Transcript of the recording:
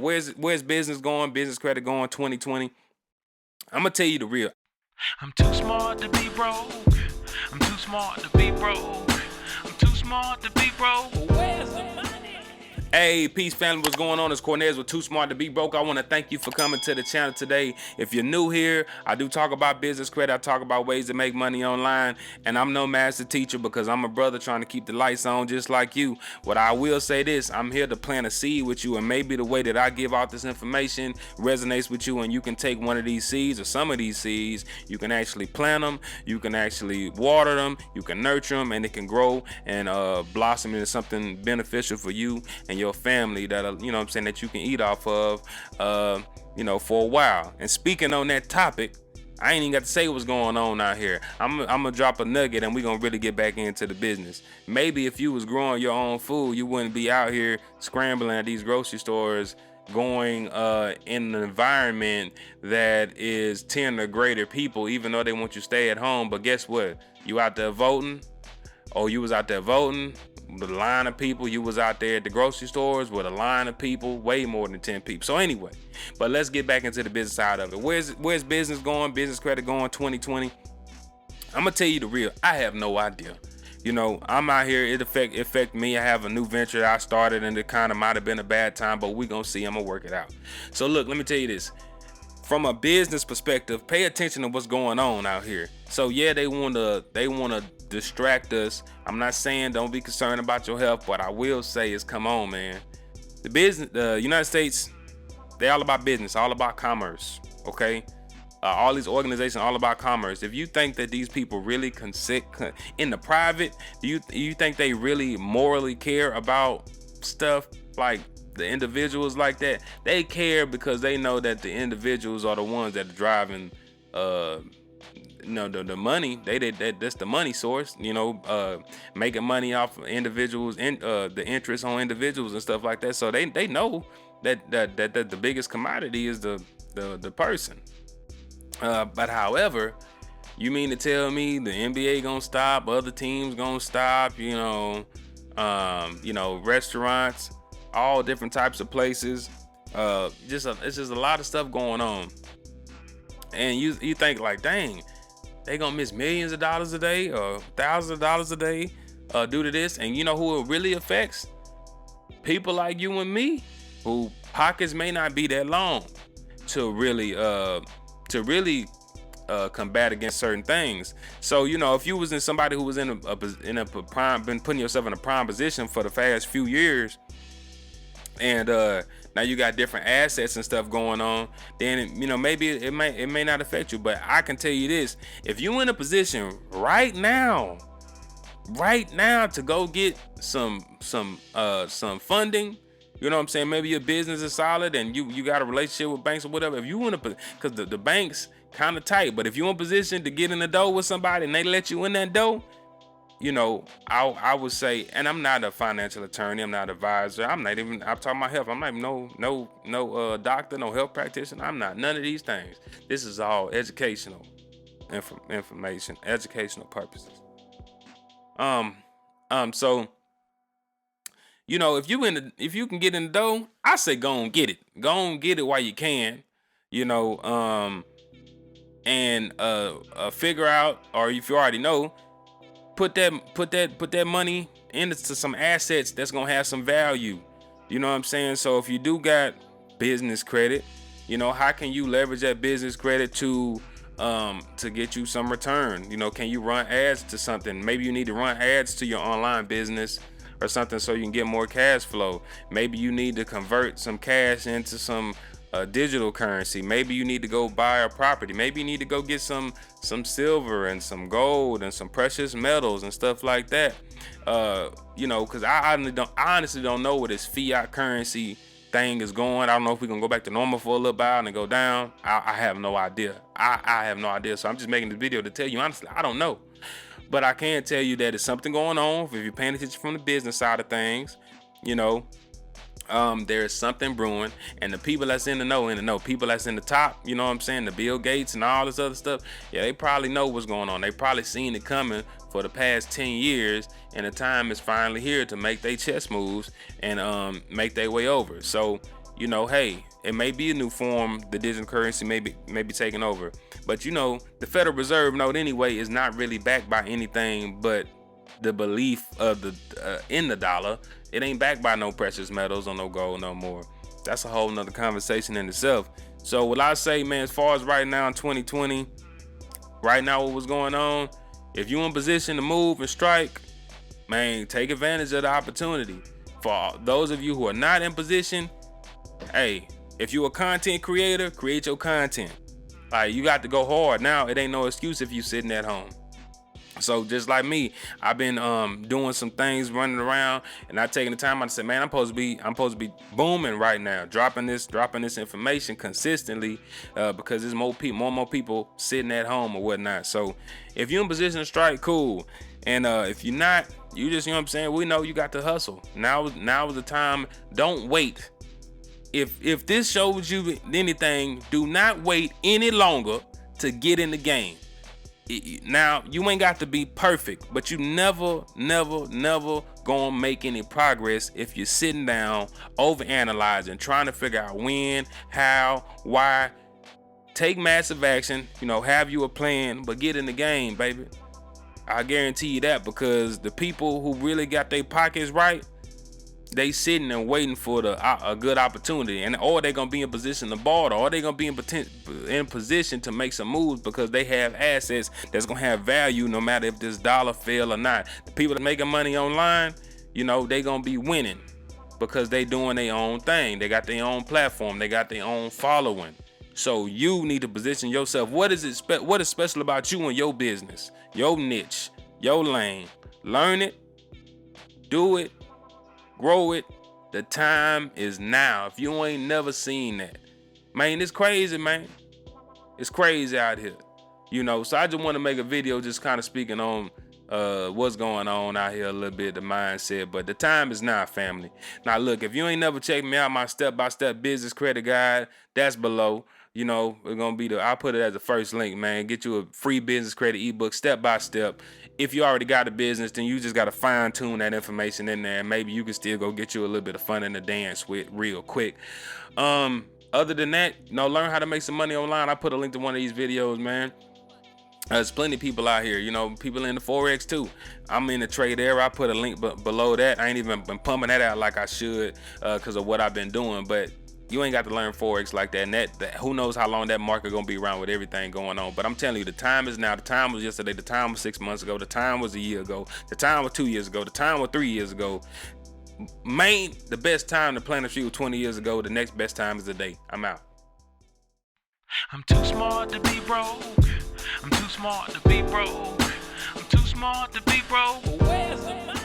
where's business going, business credit going 2020? I'm gonna tell you the real. I'm too smart to be broke. I'm too smart to be broke. I'm too smart to be broke. Where's the money? Hey, peace family, what's going on? It's Cornez with Too Smart to Be Broke. I want to thank you for coming to the channel today. If you're new here, I do talk about business credit. I talk about ways to make money online, and I'm no master teacher because I'm a brother trying to keep the lights on just like you. What I will say this, I'm here to plant a seed with you, and maybe the way that I give out this information resonates with you, and you can take one of these seeds or some of these seeds, you can actually plant them, you can actually water them, you can nurture them, and it can grow and blossom into something beneficial for you and your family that that you can eat off of for a while. And speaking on that topic, I ain't even got to say what's going on out here. I'm gonna drop a nugget and we're gonna really get back into the business. Maybe if you was growing your own food, you wouldn't be out here scrambling at these grocery stores, going in an environment that is 10 or greater people, even though they want you to stay at home. But guess what? You out there voting, you was out there voting with a line of people. You was out there at the grocery stores with a line of people, way more than 10 people. So anyway, but let's get back into the business side of it. Where's business going, business credit going 2020? I'm gonna tell you the real. I have no idea. I'm out here, it affect me. I have a new venture I started and it kind of might have been a bad time, but we gonna see. I'm gonna work it out. So look, let me tell you this. From a business perspective, pay attention to what's going on out here. So yeah, they wanna distract us. I'm not saying don't be concerned about your health. What I will say is, come on, man. The United States, they all about business, all about commerce. Okay, all these organizations, all about commerce. If you think that these people really in the private, do you think they really morally care about stuff like the individuals like that? They care because they know that the individuals are the ones that are driving the money. That's the money source, making money off of individuals and the interest on individuals and stuff like that. So they know that the biggest commodity is the person. But however, you mean to tell me the NBA gonna stop, other teams gonna stop, restaurants, all different types of places, it's just a lot of stuff going on, and you think like, dang, they gonna miss millions of dollars a day or thousands of dollars a day due to this. And you know who it really affects? People like you and me, who pockets may not be that long to really combat against certain things. So if you was in somebody who was in a prime, been putting yourself in a prime position for the past few years, and now you got different assets and stuff going on, then maybe it may not affect you. But I can tell you this: if you in a position right now to go get some funding, you know what I'm saying, maybe your business is solid and you got a relationship with banks or whatever. If you want to, because the banks kind of tight, but if you're in position to get in the door with somebody and they let you in that door, I would say, and I'm not a financial attorney, I'm not an advisor, I'm talking about health. I'm not even no doctor, no health practitioner. I'm not none of these things. This is all educational information, educational purposes. So if you can get in the door, I say go and get it. Go and get it while you can. And figure out, or if you already know, put that money into some assets that's gonna have some value. You know what I'm saying? So if you do got business credit, how can you leverage that business credit to get you some return? Can you run ads to something? Maybe you need to run ads to your online business or something so you can get more cash flow. Maybe you need to convert some cash into some digital currency. Maybe you need to go buy a property. Maybe you need to go get some silver and some gold and some precious metals and stuff like that. Because I honestly don't know where this fiat currency thing is going. I don't know if we're gonna go back to normal for a little while and go down. I have no idea. I have no idea. So I'm just making this video to tell you honestly, I don't know. But I can tell you that it's something going on. If you're paying attention from the business side of things, there's something brewing, and the people that's in the know, people that's in the top, the Bill Gates and all this other stuff, yeah, they probably know what's going on. They probably seen it coming for the past 10 years, and the time is finally here to make their chess moves and make their way over. So, you know, hey, it may be a new form, the digital currency may be taking over, but you know, the Federal Reserve note anyway is not really backed by anything but the belief of the in the dollar. It ain't backed by no precious metals or no gold no more. That's a whole nother conversation in itself. So what I say, man, as far as right now in 2020, right now what was going on, if you in position to move and strike, man, take advantage of the opportunity. For those of you who are not in position, hey, if you a content creator, create your content. Like, you got to go hard now. It ain't no excuse if you sitting at home. So just like me, I've been doing some things, running around, and not taking the time out to say, man, I'm supposed to be booming right now, dropping this information consistently, because there's more and more people sitting at home or whatnot. So if you're in position to strike, cool. And if you're not, you just, you know what I'm saying, we know you got to hustle. Now is the time. Don't wait. If this shows you anything, do not wait any longer to get in the game. Now, you ain't got to be perfect, but you never gonna make any progress if you're sitting down, overanalyzing, trying to figure out when, how, why. Take massive action, you know, have you a plan, but get in the game, baby. I guarantee you that, because the people who really got their pockets right, they sitting and waiting for a good opportunity, and or they gonna be in position to barter, or they gonna be in position to make some moves because they have assets that's gonna have value no matter if this dollar fail or not. The people that making money online, you know, they gonna be winning because they doing their own thing. They got their own platform, they got their own following. So you need to position yourself. What is special about you and your business, your niche, your lane? Learn it, do it, grow it. The time is now. If you ain't never seen that, man, it's crazy, man. It's crazy out here, you know. So I just want to make a video just kind of speaking on what's going on out here a little bit, the mindset. But the time is now, family. Now look, if you ain't never checked me out, my step-by-step business credit guide, that's below. You know, it's gonna be I'll put it as the first link, man. Get you a free business credit ebook, step by step. If you already got a business, then you just gotta fine tune that information in there, and maybe you can still go get you a little bit of fun in the dance with real quick. Other than that, you know, learn how to make some money online. I put a link to one of these videos, man. There's plenty of people out here, you know, people in the Forex too. I'm in the trade era. I put a link below that. I ain't even been pumping that out like I should because of what I've been doing, but you ain't got to learn Forex like that. And that who knows how long that market gonna be around with everything going on. But I'm telling you, the time is now. The time was yesterday. The time was 6 months ago. The time was a year ago. The time was 2 years ago. The time was 3 years ago. Man, the best time to plant a tree was 20 years ago. The next best time is today. I'm out. I'm too smart to be broke. I'm too smart to be broke. I'm too smart to be broke. Where's the money?